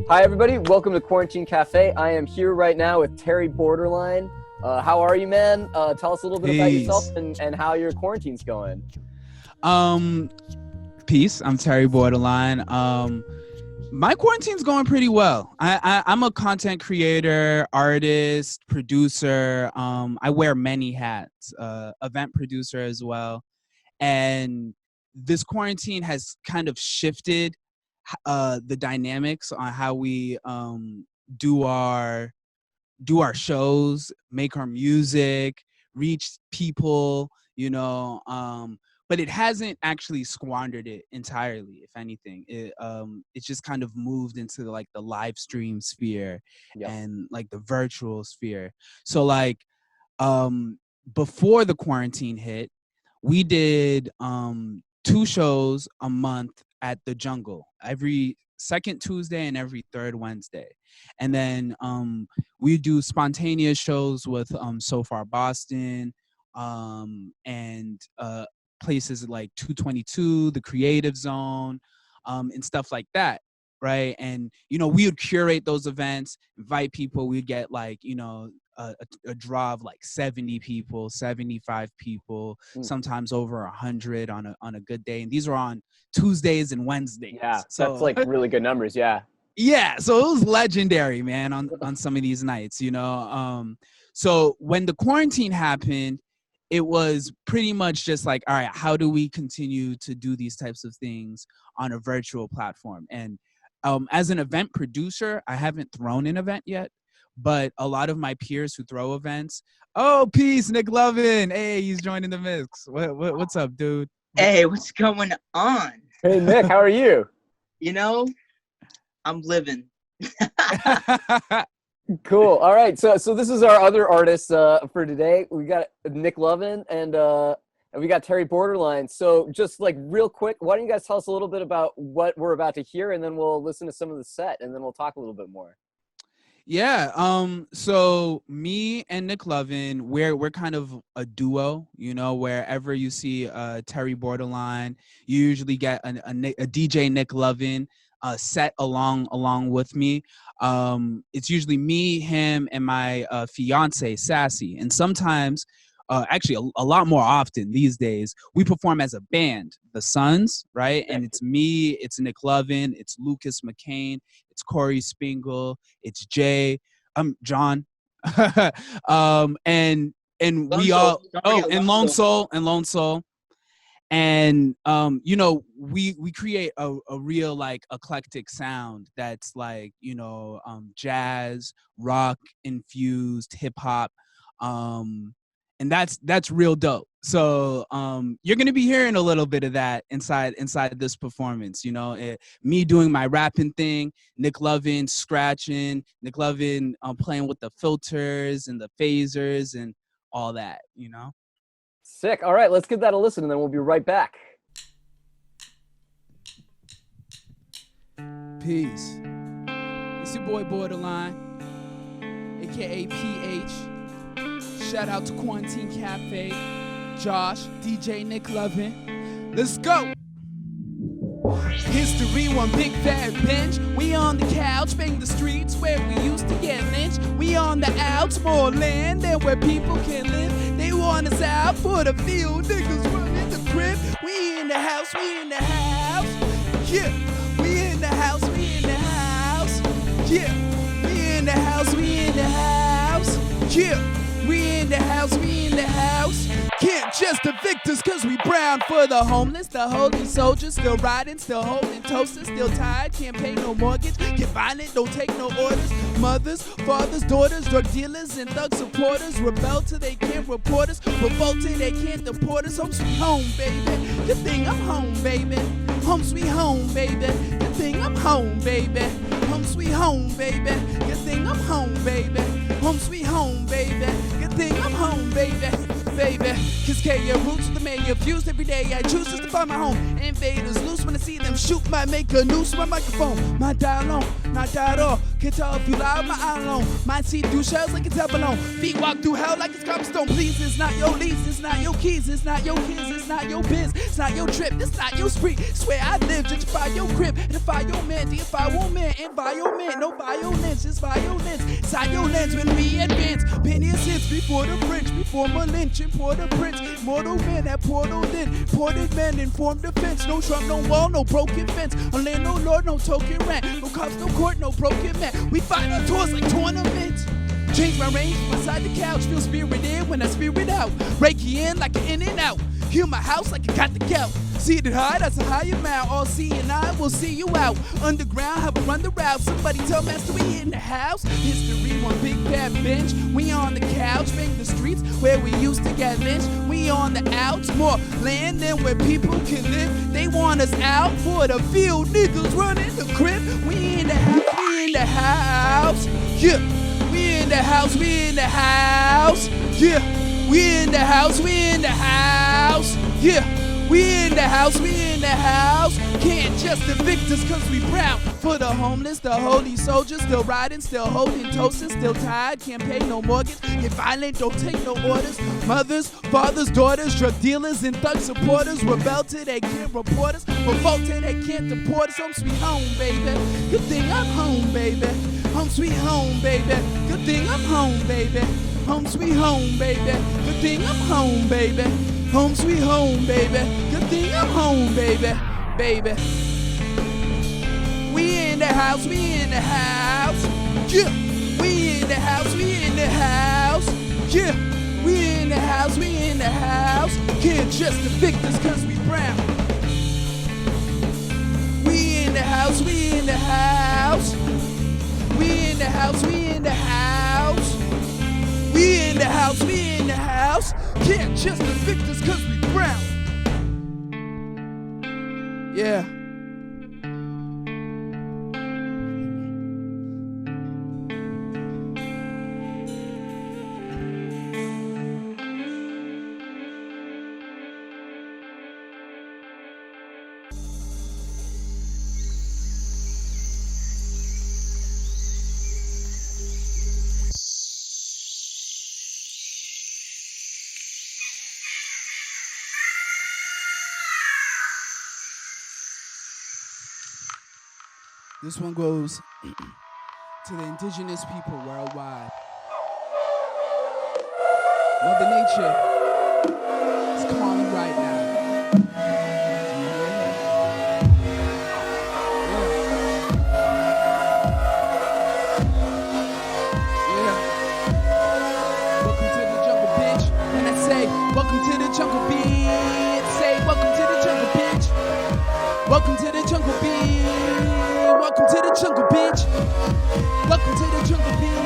Hi, everybody. Welcome to Quarantine Cafe. I am here right now with Terry Borderline. How are you, man? Tell us a little bit about yourself and how your quarantine's going. Peace. I'm Terry Borderline. My quarantine's going pretty well. I'm a content creator, artist, producer. I wear many hats. Event producer as well. And this quarantine has kind of shifted the dynamics on how we do our shows, make our music, reach people, but it hasn't actually squandered it entirely. If anything, it's just kind of moved into like the live stream sphere and like the virtual sphere. So like before the quarantine hit, we did 2 shows a month at the Jungle every second Tuesday and every third Wednesday. And then we do spontaneous shows with So Far Boston and places like 222, the Creative Zone, and stuff like that, right? And we would curate those events, invite people. We'd get like a draw of like 70 people, 75 people, sometimes over 100 on a good day. And these are on Tuesdays and Wednesdays. Yeah, so that's like really good numbers. Yeah. Yeah, so it was legendary, man, on some of these nights, So when the quarantine happened, it was pretty much just like, all right, how do we continue to do these types of things on a virtual platform? And as an event producer, I haven't thrown an event yet, but a lot of my peers who throw events, peace, Nick Lovn. Hey, he's joining the mix. What's up, dude? Hey, what's going on? Hey, Nick, how are you? I'm living. Cool. All right. So this is our other artist for today. We got Nick Lovn and we got Terry Borderline. So just like real quick, why don't you guys tell us a little bit about what we're about to hear, and then we'll listen to some of the set, and then we'll talk a little bit more. Yeah. So me and Nick Lovn, we're kind of a duo. Wherever you see Terry Borderline, you usually get a DJ Nick Lovn set along with me. It's usually me, him, and my fiance Sassy, and sometimes actually a lot more often these days we perform as a band, the Sons, right? And it's me, it's Nick Lovn, it's Lucas McCain, it's Corey Spingle, it's Jay, John, and we all and Lone Soul. And we create a real like eclectic sound that's like jazz, rock infused, hip hop, and that's real dope. So you're gonna be hearing a little bit of that inside this performance. Me doing my rapping thing, Nick Lovn scratching, Nick Lovn playing with the filters and the phasers and all that. Sick. All right, let's give that a listen, and then we'll be right back. Peace. It's your boy Borderline, aka PH. Shout out to Quarantine Cafe, Josh, DJ Nick Lovn. Let's go. History, one big fat bench. We on the couch, bang the streets where we used to get lynched. We on the outs, more land than where people can live. They want us out for the field, niggas running the crib. We in the house, we in the house. Yeah, we in the house, we in the house. Yeah, we in the house, we in the house. Yeah. We in the house, we in the house. Can't just the victors, cause we brown for the homeless. The holy soldiers still riding, still holding toasters, still tired, can't pay no mortgage. Get violent, don't take no orders. Mothers, fathers, daughters, drug dealers, and thug supporters rebel till they can't report us. Revolt till they can't deport us. Home sweet home, baby. Good thing I'm home, baby. Home sweet home, baby. Good thing I'm home, baby. Home sweet home, baby. Good thing I'm home, baby. Home sweet home, baby. Good thing I'm home, baby. Cause K.O. roots with the mayor fused every day. I choose just to find my home. Invaders loose when I see them shoot. Might make a noose, my microphone. My dial on, not dial off. Can't tell if you loud, my eye alone. Might see through shells like it's balloon. Feet walk through hell like it's cobblestone. Please, it's not your lease, it's it's not your keys, it's not your kids, it's not your biz, it's not your trip, it's not your street. It's where I live, gentrify your crib, edify your man, deify woman, environment, no violence, it's violence. Inside your lens when we advance, pennies hits before the French, before my lynch, import the prince, mortal men that portal in, ported men in form defense, no Trump, no wall, no broken fence, on land, no lord, no token rent, no cops, no court, no broken man. We fight on tours like tournaments. Change my range from inside the couch, feel spirit in when I spirit out. Reiki in like an in and out. Heal my house like I got the gout. See it high, that's a high amount. All seeing I will see you out. Underground, have a run the route. Somebody tell Master we in the house. History, one big fat bench. We on the couch, bang the streets where we used to get lynched. We on the outs, more land than where people can live. They want us out for the field. Niggas running the crib. We in the house, we in the house. Yeah. We in the house, we in the house, yeah. We in the house, we in the house, yeah. We in the house, we in the house. Can't just evict us cause we proud. For the homeless, the holy soldiers, still riding, still holding toasts, still tired. Can't pay no mortgage, get violent, don't take no orders. Mothers, fathers, daughters, drug dealers and thug supporters. Rebel till they can't report us, revolt till they can't deport us. Home sweet home, baby, good thing I'm home, baby. Home sweet home, baby, good thing I'm home, baby. Home sweet home, baby, good thing I'm home, baby. Home sweet home, baby, good thing I'm home, baby, baby. We in the house, we in the house, yeah. We in the house, we in the house, yeah. We in the house, we in the house. Can't just evict us cause we brown. We in the house, we in the house. We in the house, we in the house. We in the house, we in the house. Can't just evict us cause we brown. Yeah. This one goes to the indigenous people worldwide. Mother Nature is calling right now. Welcome to the jungle, bitch. When I say, welcome to the jungle, bitch. Say, welcome to the jungle, bitch. Welcome to the jungle, bitch. Welcome to the jungle, bitch. Welcome to the jungle, bitch.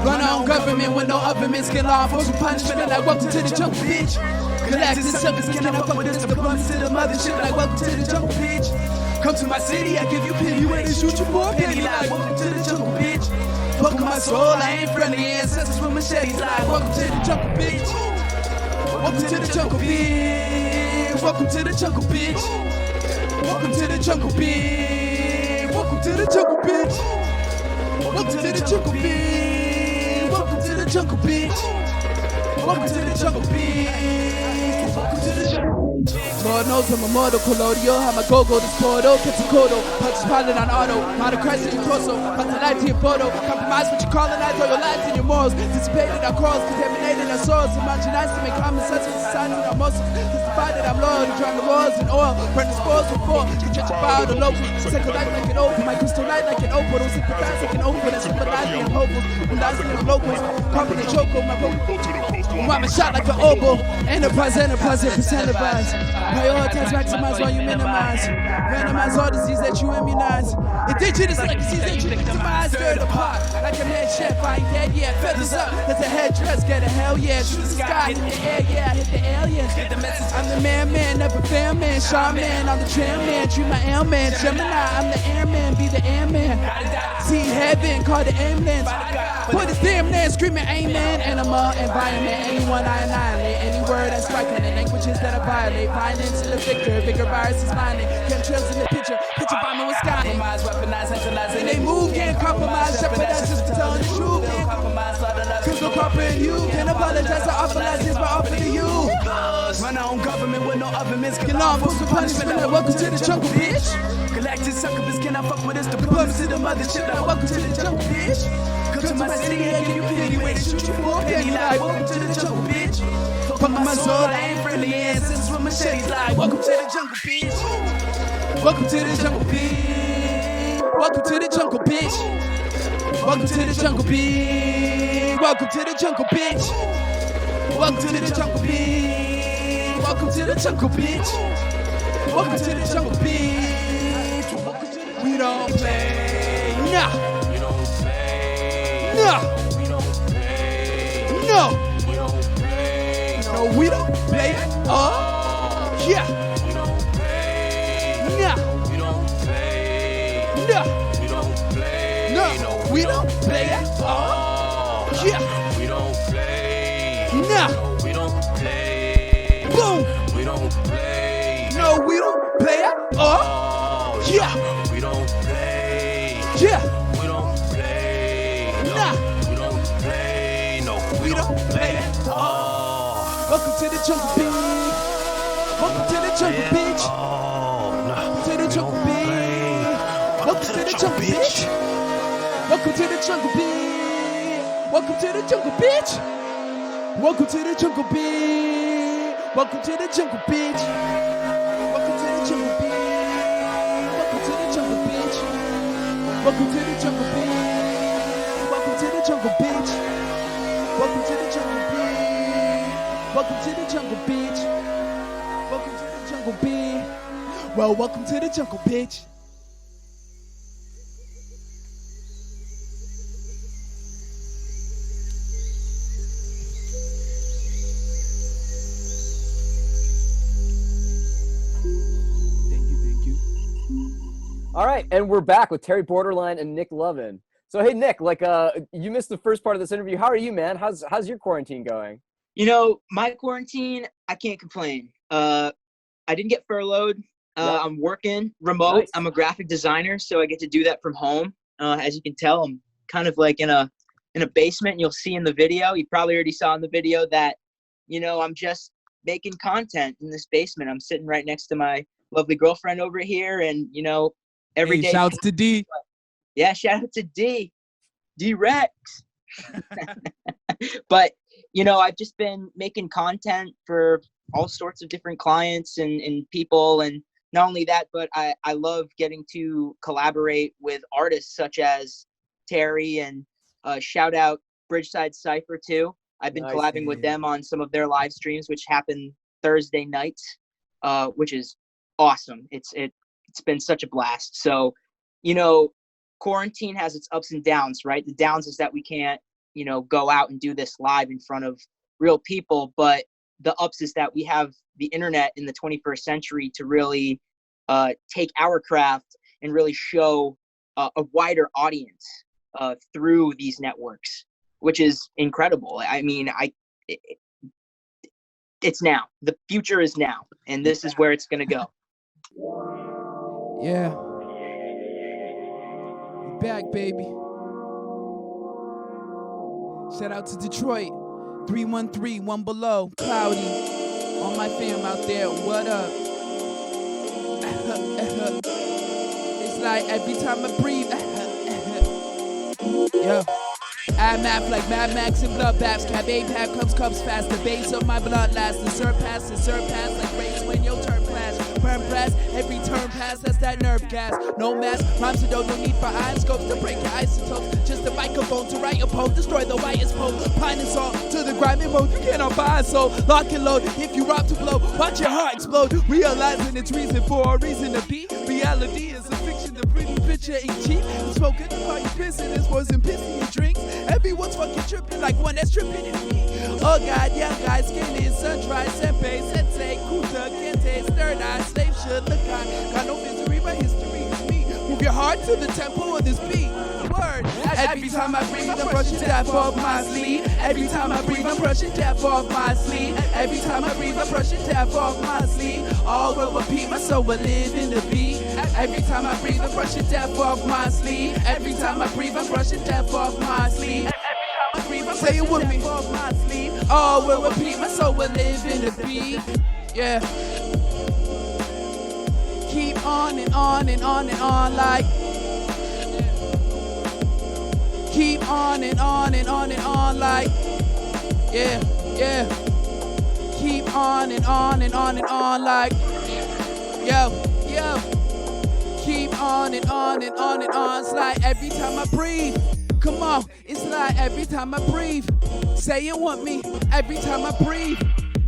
Run on government with no government skin law enforcement punishment. And like, welcome to the jungle, bitch. Galactic suckers can't fuck with us. The promise to the mothership. Like, welcome to the jungle, bitch. Come to my city, I give you pity. You ain't shoot you for a penny. Like, welcome to the jungle, bitch. Welcome my soul, I ain't friendly. Ancestors with machetes. Like, welcome to the jungle, bitch. Welcome to the jungle, bitch. Welcome to the jungle, bitch. Welcome to the jungle, bitch. Welcome to the jungle, bitch. Welcome to the jungle, bitch. Welcome to the jungle, bitch. Welcome to the jungle, bitch. Welcome to the jungle, bitch. Lord knows I'm a mortal colonial. How my go-go this portal, Pizzicoto, punches pilot on auto, modern Christ in your torso, cut the light to your photo, compromise what you colonize, all your lives and your morals, dissipated our cause, contaminated our souls, homogenized to make common sense with society and our muscles, divided I'm loyal to drown the wars and oil, burn the spores before, gentrify the local, take a light like an opal, my crystal light like an opal, don't sympathize like an opal, that's sympathizing and hopeful, when lies in the locals, carpet and choco, my vocal, I'm a shot like an oboe, enterprise, pretend advise. Prioritize, maximize while you minimize. Randomize all disease that you immunize. Indigenous legacies that you victimize. Stir the pot like a head chef. I ain't dead yet. Feathers up, that's a headdress. Get a hell yeah. Shoot the sky, hit the air, yeah. Hit the aliens. Get the message. I'm the man, never fair man. Shaman, I'm the tram man. Treat my ailman. Gemini, I'm the airman. Be the airman. See heaven, call the ambulance. Put his damn land, screaming amen. Animal environment, anyone I annihilate. Any word that's striking in languages that I violate. Violence in the victor, bigger virus is blinding. Chemtrails in the picture vomit with sky. Weaponize, centralize, and they move, can't compromise. Jeopardize just to tell the truth. Cause so corporate you can apologize. I apologize if I offer to you. Run our own government with no governments. Can law enforcement punishment. Like, welcome to the jungle, bitch. Galactic succubus, can I fuck with us? Diplomats to the mothership. Like, welcome to the jungle, bitch. Come to my city and give you pity. Way to shoot you for a penny. Like, welcome to the jungle, bitch. Fuck my soul, I ain't friendly. Ancestors with machetes. Like, welcome to the jungle, bitch. Welcome to the jungle, bitch. Welcome to the jungle, bitch. Welcome to the jungle, bitch. Welcome to the jungle, bitch. Welcome to the jungle, bitch. Welcome to the jungle, bitch. Welcome to the jungle, bitch. We don't play, nah. We don't play, nah. We don't play, no. We don't play, no. We don't play, yeah. We don't play, nah. We don't play, nah. We don't play, no. We don't play at all, yeah. We don't play, nah. We don't play, boom. We don't play, no. We don't play at all, yeah. We don't play, yeah. We don't play, nah. We don't play, no. We don't play at all. Welcome to the jungle, bitch. Welcome to the jungle, bitch. Welcome to the jungle, bitch. Welcome to the jungle, bitch. Welcome to the jungle, bitch. Welcome to the jungle, bitch. Welcome to the jungle, bitch. Welcome to the jungle, bitch. Welcome to the jungle, bitch. Welcome to the jungle, bitch. Welcome to the jungle, bitch. Welcome to the jungle, bitch. Welcome to the jungle, bitch. Welcome to the jungle, bitch. Welcome to the jungle, bitch. Well, welcome to the jungle, bitch. All right, and we're back with Terry Borderline and Nick Lovn. So hey Nick, like you missed the first part of this interview. How are you, man? How's your quarantine going? You know, my quarantine, I can't complain. I didn't get furloughed. I'm working remote. Nice. I'm a graphic designer, so I get to do that from home. As you can tell, I'm kind of like in a basement. You'll see in the video. You probably already saw in the video that, you know, I'm just making content in this basement. I'm sitting right next to my lovely girlfriend over here, and you know, every day. Shouts to D. Yeah, shout out to D-Rex. But, you know, I've just been making content for all sorts of different clients and people. And not only that, but I love getting to collaborate with artists such as Terry, and shout out Bridgeside Cypher too. I've been collabing with them on some of their live streams, which happen Thursday nights, which is awesome. It's been such a blast. So, you know, quarantine has its ups and downs, right? The downs is that we can't, you know, go out and do this live in front of real people. But the ups is that we have the internet in the 21st century to really take our craft and really show a wider audience through these networks, which is incredible. I mean, it's now. The future is now, and this is where it's going to go. Yeah. Back, baby. Shout out to Detroit. 313, one below. Cloudy. All my fam out there, what up? It's like every time I breathe. Yo. I map like Mad Max and blood baps. Cab APAP comes fast. The base of my blood lasts. The surpass like race when your turn flash. Burn press, every turn pass, that's that nerve gas. No mask, rhymes to no need for iron scopes to break your isotopes. Just a microphone to write your poem, destroy the whitest poem. Pine and salt to the grimy mode, you cannot buy a soul. Lock and load, if you rob to blow, watch your heart explode. Realizing it's reason for a reason to be. Reality is a fiction, the pretty picture ain't cheap. Spoken about your pissing, this wasn't pissing your drinks. Everyone's fucking tripping like one that's tripping in me. Oh god, young guys, skinny, sun-dried, senpai, sensei, kuta, kente, stern-eyed, slave should look on. Got no misery, but history is me. Move your heart to the tempo of this beat. Word. Every time I breathe, I'm brushing death off my sleeve. Every time I breathe, I'm brushing death off my sleeve. Every time I breathe, I'm brushing death off my sleeve. All will repeat, my soul will live in the beat. Every time I breathe, I'm brushing death off my sleeve. Every time I breathe, I'm brushing death off my sleeve. Every time I breathe, I'm Say it with me. Oh, we'll repeat. My soul will live in the beat. Yeah. Keep on and on and on and on like. Keep on and on and on and on like. Yeah, yeah. Keep on and on and on and on like. Yo, yo. Keep on and on and on and on. It's like every time I breathe. Come on, it's like every time I breathe. Say it with me. Every time I breathe.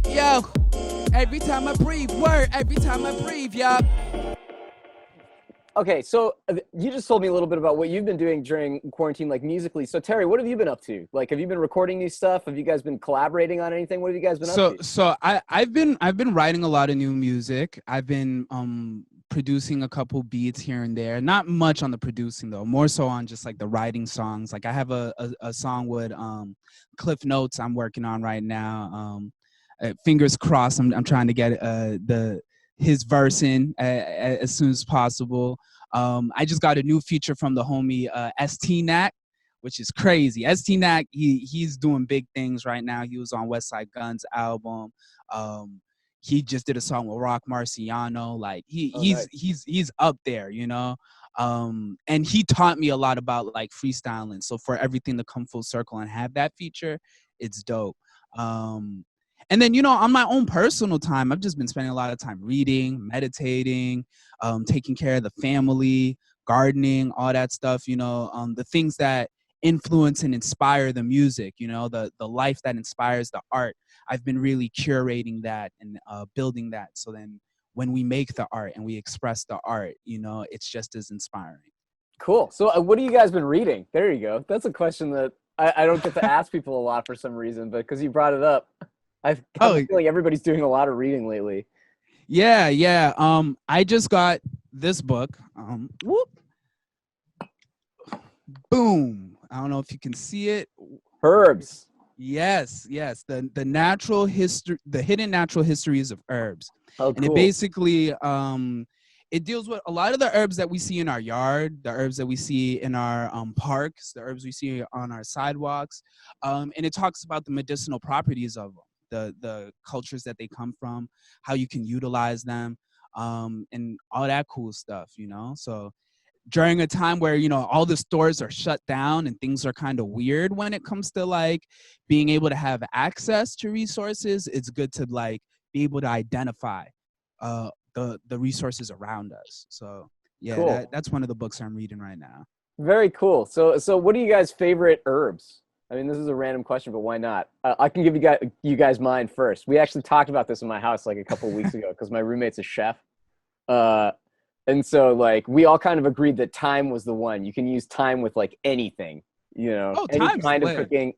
Yo, every time I breathe. Word, every time I breathe, yo. Okay, so you just told me a little bit about what you've been doing during quarantine, like musically. So Terry, what have you been up to? Like, have you been recording new stuff? Have you guys been collaborating on anything? What have you guys been up to? So I've been writing a lot of new music. I've been producing a couple beats here and there. Not much on the producing though, more so on just like the writing songs. Like I have a song with Cliff Notes I'm working on right now. Fingers crossed, I'm trying to get his verse in as soon as possible. I just got a new feature from the homie ST-Nac, which is crazy. ST-Nac, he's doing big things right now. He was on West Side Gun's album. He just did a song with Rock Marciano. Like he's up there, you know. And he taught me a lot about like freestyling. So for everything to come full circle and have that feature, it's dope. And then, you know, on my own personal time, I've just been spending a lot of time reading, meditating, taking care of the family, gardening, all that stuff, you know, the things that influence and inspire the music, you know, the life that inspires the art. I've been really curating that and building that. So then when we make the art and we express the art, you know, it's just as inspiring. Cool. So what have you guys been reading? There you go. That's a question that I don't get to ask people a lot for some reason, but because you brought it up. I feel like everybody's doing a lot of reading lately. Yeah. I just got this book. Whoop. Boom. I don't know if you can see it. Herbs. Yes. The natural history, the hidden natural histories of herbs. Oh, cool. And it basically it deals with a lot of the herbs that we see in our yard, the herbs that we see in our parks, the herbs we see on our sidewalks, and it talks about the medicinal properties of them. The cultures that they come from, how you can utilize them, and all that cool stuff, you know? So during a time where, you know, all the stores are shut down and things are kind of weird when it comes to like being able to have access to resources, it's good to like be able to identify the resources around us. So yeah, cool. That's one of the books I'm reading right now. Very cool. So what are you guys' favorite herbs? I mean, this is a random question, but why not? I can give you guys mine first. We actually talked about this in my house like a couple of weeks ago because my roommate's a chef. And so like we all kind of agreed that thyme was the one. You can use thyme with like anything, you know, any kind of cooking,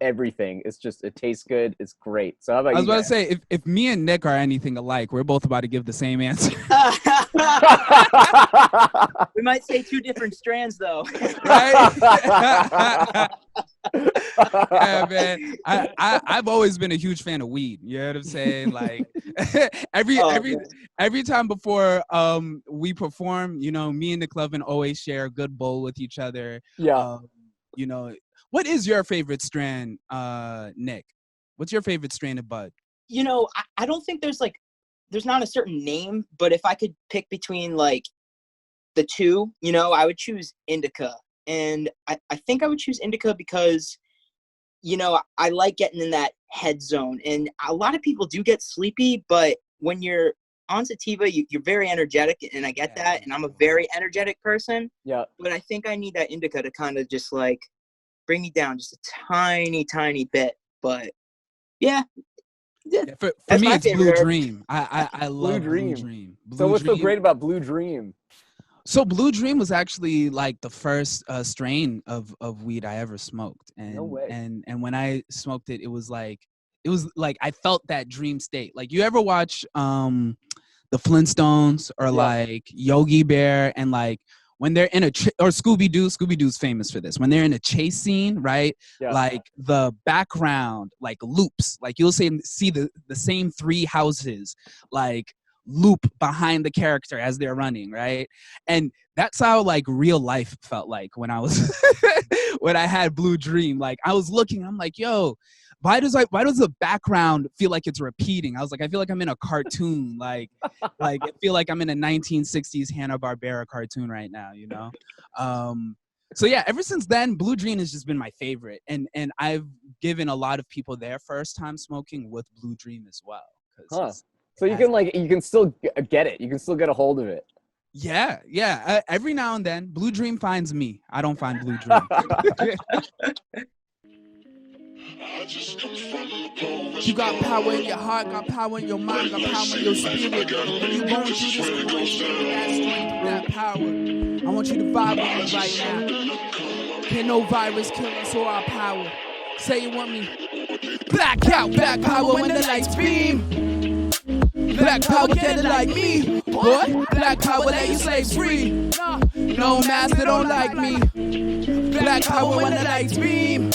everything. It's just, it tastes good. It's great. So how about you? I was about to say, if me and Nick are anything alike, we're both about to give the same answer. We might say two different strands though. Right? Yeah, man. I've always been a huge fan of weed. You know what I'm saying? Like every time before we perform, you know, me and Nick Lovn always share a good bowl with each other. Yeah. You know, what is your favorite strand, Nick? What's your favorite strain of bud? You know, I don't think there's not a certain name, but if I could pick between like the two, you know, I would choose indica. And I think I would choose indica because, you know, I like getting in that head zone. And a lot of people do get sleepy, but when you're on sativa, you're very energetic, and I get that. And I'm a very energetic person. Yeah. But I think I need that indica to kind of just like bring me down just a tiny, tiny bit. But yeah. For me, it's Blue Dream. I love Blue Dream. So what's so great about Blue Dream? So Blue Dream was actually like the first strain of weed I ever smoked. And, no way. And when I smoked it, it was like I felt that dream state. Like you ever watch the Flintstones or like Yogi Bear, and like when they're in or Scooby-Doo's famous for this. When they're in a chase scene, right? Yeah. Like the background like loops. Like you'll see the same three houses like loop behind the character as they're running, right? And that's how like real life felt like when I was when I had Blue Dream. Like I was looking, I'm like, yo, why does the background feel like it's repeating? I was like, I feel like I'm in a cartoon, like I feel like I'm in a 1960s Hanna-Barbera cartoon right now, you know? So yeah, ever since then, Blue Dream has just been my favorite, and I've given a lot of people their first time smoking with Blue Dream as well. So you can still get it. You can still get a hold of it. Yeah. Every now and then, Blue Dream finds me. I don't find Blue Dream. You got power in your heart, got power in your mind, got power in your spirit. When you going through this course, that strength, that power. I want you to vibe with me right now. Can no virus kill us or our power? Say it with me. Blackout, black power when the lights beam. Black power, get it like me. Boy, black power, let you slaves free. No master don't like me. Black power when the lights beam.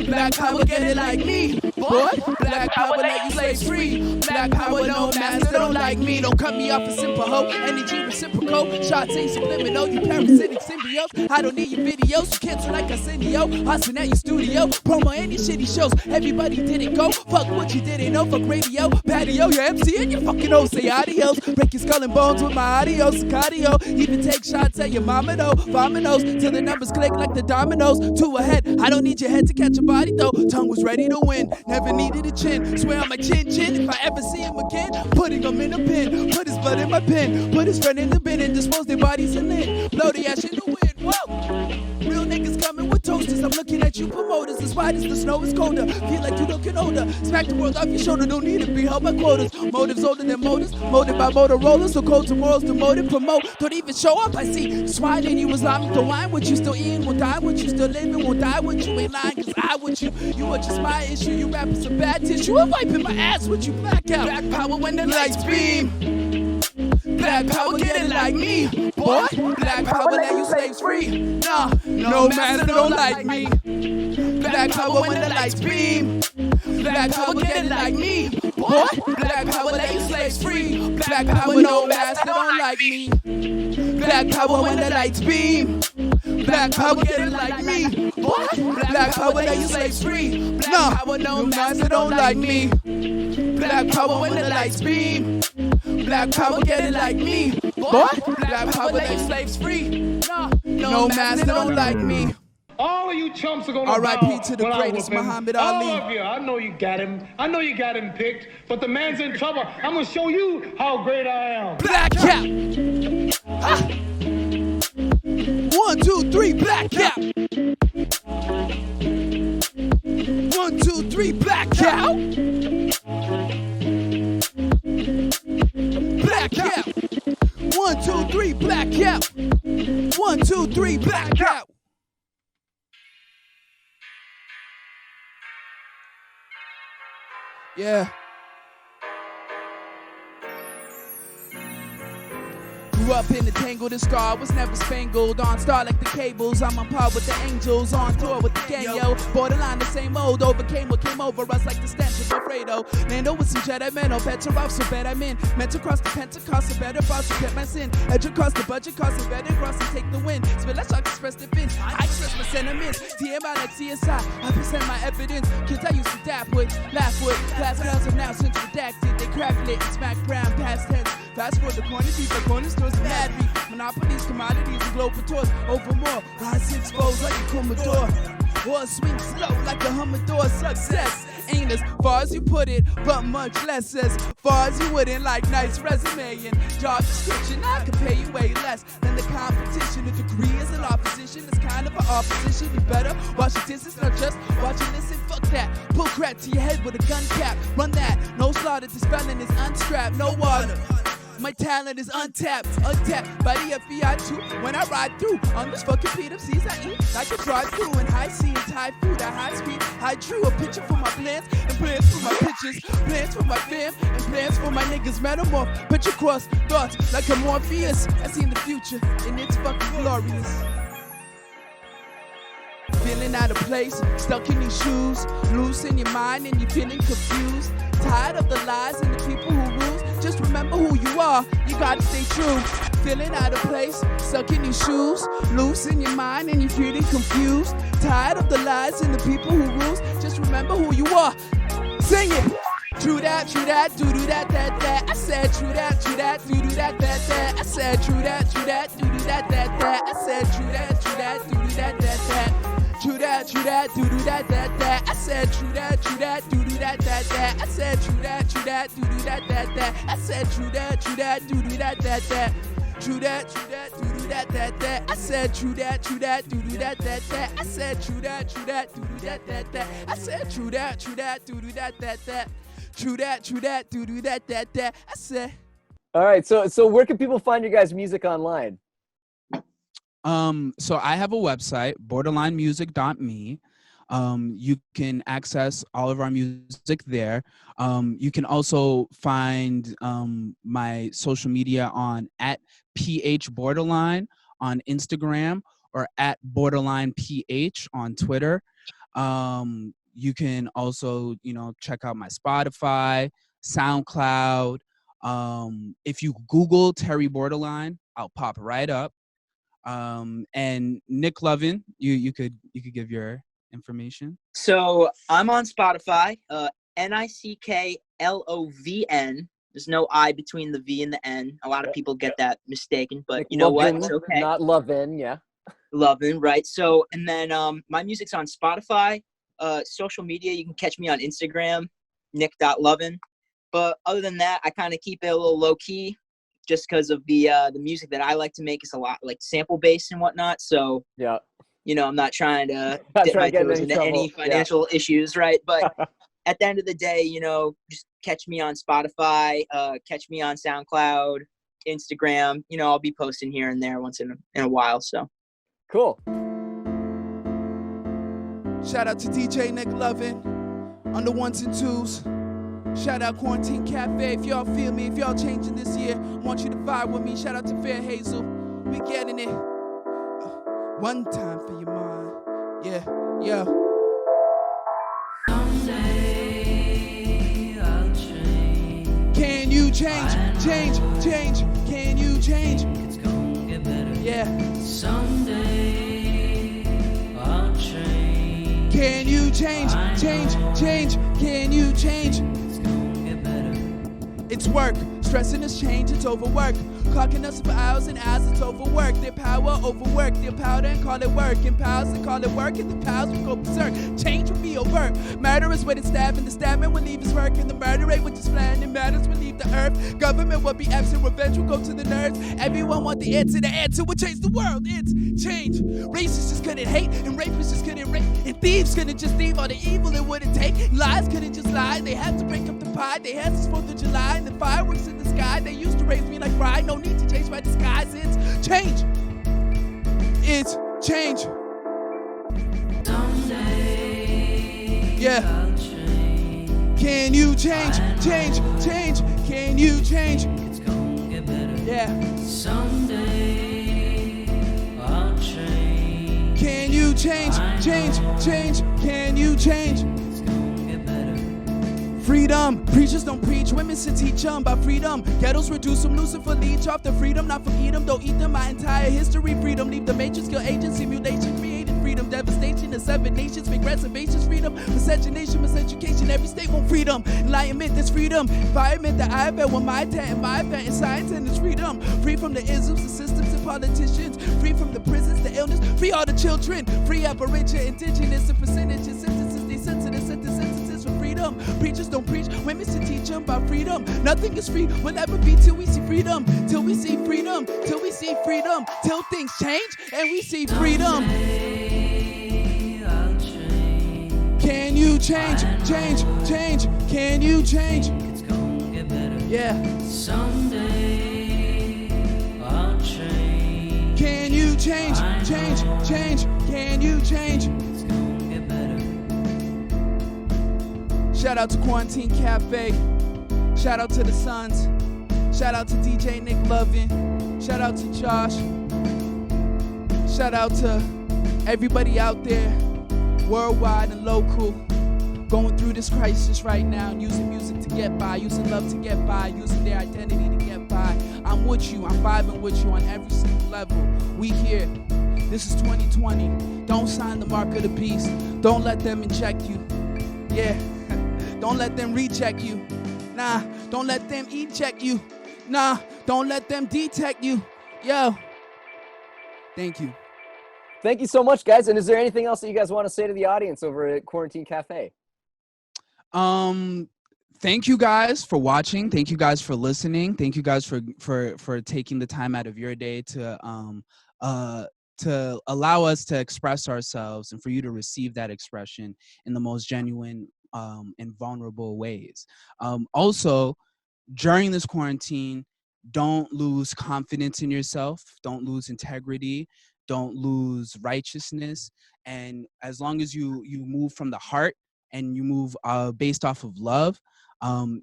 Black power, get it like me. Boy, black power, let you slaves free. Black power, no master don't like me. Don't cut me off a simple hoe. Energy reciprocal. Shots ain't subliminal. You parasitic symbiotes. I don't need your videos. You cancel like Arsenio. Hustling at your studio. Promo any shitty shows. Everybody didn't go. Fuck what you didn't know. Fuck radio. Patio, your MC and your fucking host. Say adios. Break your skull and bones with my adios. Cardio. Even take shots at your mama though. Vominos. Till the numbers click like the dominoes. Two ahead. I don't need your head to catch a body though. Tongue was ready to win. Never needed a chin. Swear on my chin. If I ever see him again, putting him in a bin. Put his blood in my pen. Put his friend in the bin and dispose their bodies in lint. Blow the ash in the wind. Whoa! Real niggas coming with toasters. I'm looking at you promoters. As wide as the snow is colder. Feel like you looking older. Smack the world off your shoulder. Don't need to be held by quotas. Motives older than motors. Molded by Motorola. So cold tomorrow's demoted. Promote. Don't even show up. I see swine in you. Islamic. The wine what you still eating. Won't die what you still living. Won't die what you ain't lying. Cause I with you. You are just my issue. You rapping some bad tissue. I'm wiping my ass with you. Blackout. Black power when the lights beam. Black power, get it like me. Boy, black power, let you slaves free. Nah, no master don't like me. Black power when the lights beam. Black power, get it like me. Boy, black power, let you slaves free. Black power, no master don't like me. Black power when the lights beam. Black power, get it like me. Boy, black power, let you slaves free. Black power, no master don't like me. Black power when the lights beam. Black power, get it like me. Boy, black power, let you slaves free. No master don't like me. All of you chumps are gonna R.I.P. to the greatest Muhammad Ali. All of you. I know you got him. I know you got him picked, but the man's in trouble. I'm gonna show you how great I am. Black cap. 1, 2, 3, black cap. 1, 2, 3, black cap. Black cap. 1, 2, 3, black cap. 1, 2, 3, black cap. Yeah. Grew up in the tangled and star was never spangled on star like the cables. I'm on par with the angels, on tour with the gang, yo. Borderline the same old, overcame what came over us like the stench of Alfredo. Lando with some Jedi men, oh better off, so bet I'm in. Meant to cross the Pentecost, so better boss to get my sin. Edge across the budget cost, so better cross and take the win. Spit like shock, express the fins. I express my sentiments. TMI like CSI, I present my evidence. Kids I used to dap with, laugh with. Class clowns have now since redacted. They crack lit, smack brown, past tense. Fast forward the quantities like corner stores and mad beef. Monopolies, commodities, and global tours. Over more, rise exposed like a Commodore. Or swing slow like a Humidor. Success ain't as far as you put it, but much less as far as you wouldn't. Like nice resume and job description, I could pay you way less than the competition. A degree is an opposition, it's kind of an opposition. You better watch your distance, not just watch and listen. Fuck that, pull crap to your head with a gun cap. Run that, no slaughter, this felon is unstrapped, no water. My talent is untapped by the FBI too. When I ride through on this fucking beat of seas, I eat like a drive-through and high seas, high food at high speed. I drew a picture for my plans and plans for my pictures, plans for my fam and plans for my niggas. Metamorph, picture cross thoughts like a Morpheus. I seen the future and it's fucking glorious. Feeling out of place, stuck in these shoes, loose in your mind and you're feeling confused. Tired of the lies and the people who rule. Just remember remember who you are. You gotta stay true. Feeling out of place, stuck in your shoes, loose in your mind and you're feeling confused. Tired of the lies and the people who rules. Just remember who you are. Sing it. True that, do that, that. I said true that, do that, that. I said true that, do that, that. I said true that, do that, that. True that, do that, that. I said true that, do that, that. I said true that, do that, that. I said true that, do that, that. True that, do that. I said true that, do that, that. I said true that, do that. I said true that, do that. True that, do that. I said. All right, so where can people find your guys' music online? So I have a website, borderlinemusic.me. You can access all of our music there. You can also find my social media on @PHBorderline on Instagram or @BorderlinePH on Twitter. You can also, check out my Spotify, SoundCloud. If you Google Terry Borderline, I'll pop right up. And Nick Lovn, you could give your information. So I'm on Spotify, NICKLOVN. There's no I between the V and the N. A lot of people get that mistaken, but you know what? It's okay. Not Lovn, yeah. Lovn, right? So, and then my music's on Spotify. Social media, you can catch me on Instagram, nick.lovn. But other than that, I kind of keep it a little low key, just because of the music that I like to make is a lot like sample based and whatnot. So yeah, I'm not trying to dip my toes into any financial issues, right? But at the end of the day, just catch me on Spotify, catch me on SoundCloud, Instagram. I'll be posting here and there once in a while. So cool. Shout out to DJ Nick Lovn on the ones and twos. Shout out Quarantine Cafe. If y'all feel me, if y'all changing this year, I want you to vibe with me. Shout out to Fair Hazel. We getting it. One time for your mind. Yeah. Someday I'll change. Can you change? Change. Can you change? It's gonna get better. Yeah. Someday I'll change. Can you change? Change. Can you change? It's work, stressing is change, it's overwork. Clocking us for hours and hours, it's overwork. Their power overwork, their powder and call it work. And pals and call it work, and the pals will go berserk. Change will be overt. Murder is when it's stabbing, the stabbing will leave his work. And the murder rate which is planned, and matters will leave the earth. Government will be absent, revenge will go to the nerds. Everyone want the answer will change the world. It's change. Racists just couldn't hate, and rapists just couldn't rape. And thieves couldn't just thieve all the evil it wouldn't take. Lies couldn't just lie, they had to break up the pie. They had this 4th of July. The fireworks in the sky, they used to raise me like pride. No need to change my disguise. It's change. It's change. Someday I'll change. Can you change? Change. Can you change? It's gonna get better. Yeah. Someday I'll change. Can you change? Change. Can you change? Freedom, preachers don't preach, women should teach them about freedom. Ghettos reduce them, Lucifer leech off the freedom, not forget them, don't eat them. My entire history, freedom, leave the matrix, kill agents, simulation, created freedom, devastation in 7 nations, make reservations, freedom, miscegenation, miseducation, every state want freedom, enlightenment, there's freedom, environment, the iPad, with my tent, and my vet, and science, and it's freedom, free from the isms, the systems, and politicians, free from the prisons, the illness, free all the children, free aboriginal, indigenous, and percentages, sentences, they sensitive, sentences for freedom. Preachers don't preach, women should teach them about freedom. Nothing is free, will never be till we see freedom. Till we see freedom, till we see freedom. Till things change and we see freedom. Can you change? Change. Can you change? It's gonna get better. Yeah. Someday I'll change. Can you change? Change. Can you change? It's gonna get better. Shout out to Quarantine Cafe. Shout out to the Sons. Shout out to DJ Nick Lovn. Shout out to Josh. Shout out to everybody out there, worldwide and local. going through this crisis right now, using music to get by, using love to get by, using their identity to get by. I'm with you, I'm vibing with you on every single level. We here. This is 2020. Don't sign the mark of the beast. Don't let them inject you. Yeah. Don't let them reject you. Nah. Don't let them eject you. Nah. Don't let them detect you. Yo. Thank you. Thank you so much, guys. And is there anything else that you guys want to say to the audience over at Quarantine Cafe? Thank you guys for watching. Thank you guys for listening. Thank you guys for taking the time out of your day to allow us to express ourselves and for you to receive that expression in the most genuine and vulnerable ways. Also, during this quarantine, don't lose confidence in yourself. Don't lose integrity. Don't lose righteousness. And as long as you move from the heart and you move based off of love,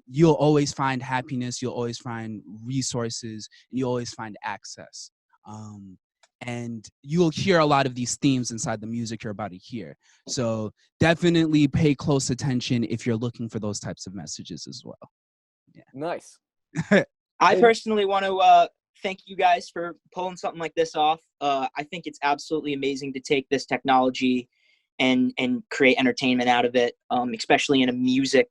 you'll always find happiness. You'll always find resources. And you'll always find access. And you'll hear a lot of these themes inside the music you're about to hear. So definitely pay close attention if you're looking for those types of messages as well. Yeah. Nice. I personally want to thank you guys for pulling something like this off. I think it's absolutely amazing to take this technology and create entertainment out of it, especially in a music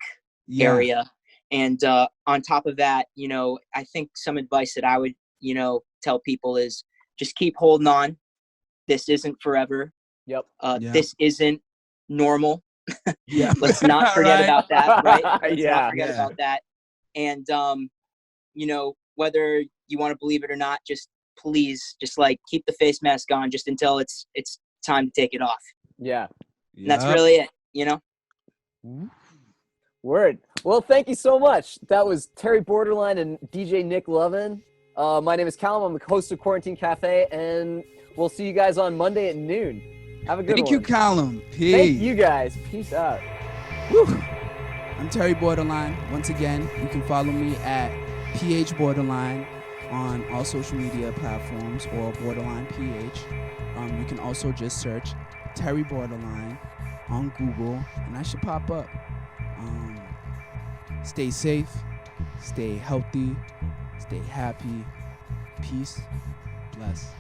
area. And on top of that, you know, I think some advice that I would, you know, tell people is just keep holding on. This isn't forever. Yep. This isn't normal. Yeah. Let's not forget about that, right? Let's Yeah. not forget about that. And, you know, whether you want to believe it or not, just please, just like keep the face mask on just until it's time to take it off. Yeah. And that's really it, you know? Word. Well, thank you so much. That was Terry Borderline and DJ Nick Lovn. My name is Callum. I'm the host of Quarantine Cafe, and we'll see you guys on Monday at noon. Have a good one. Thank you, Callum. Peace. Thank you guys. Peace out. Woo. I'm Terry Borderline. Once again, you can follow me at PH Borderline on all social media platforms or Borderline PH. You can also just search Terry Borderline on Google, and I should pop up. Stay safe, stay healthy, stay happy. Peace. Bless.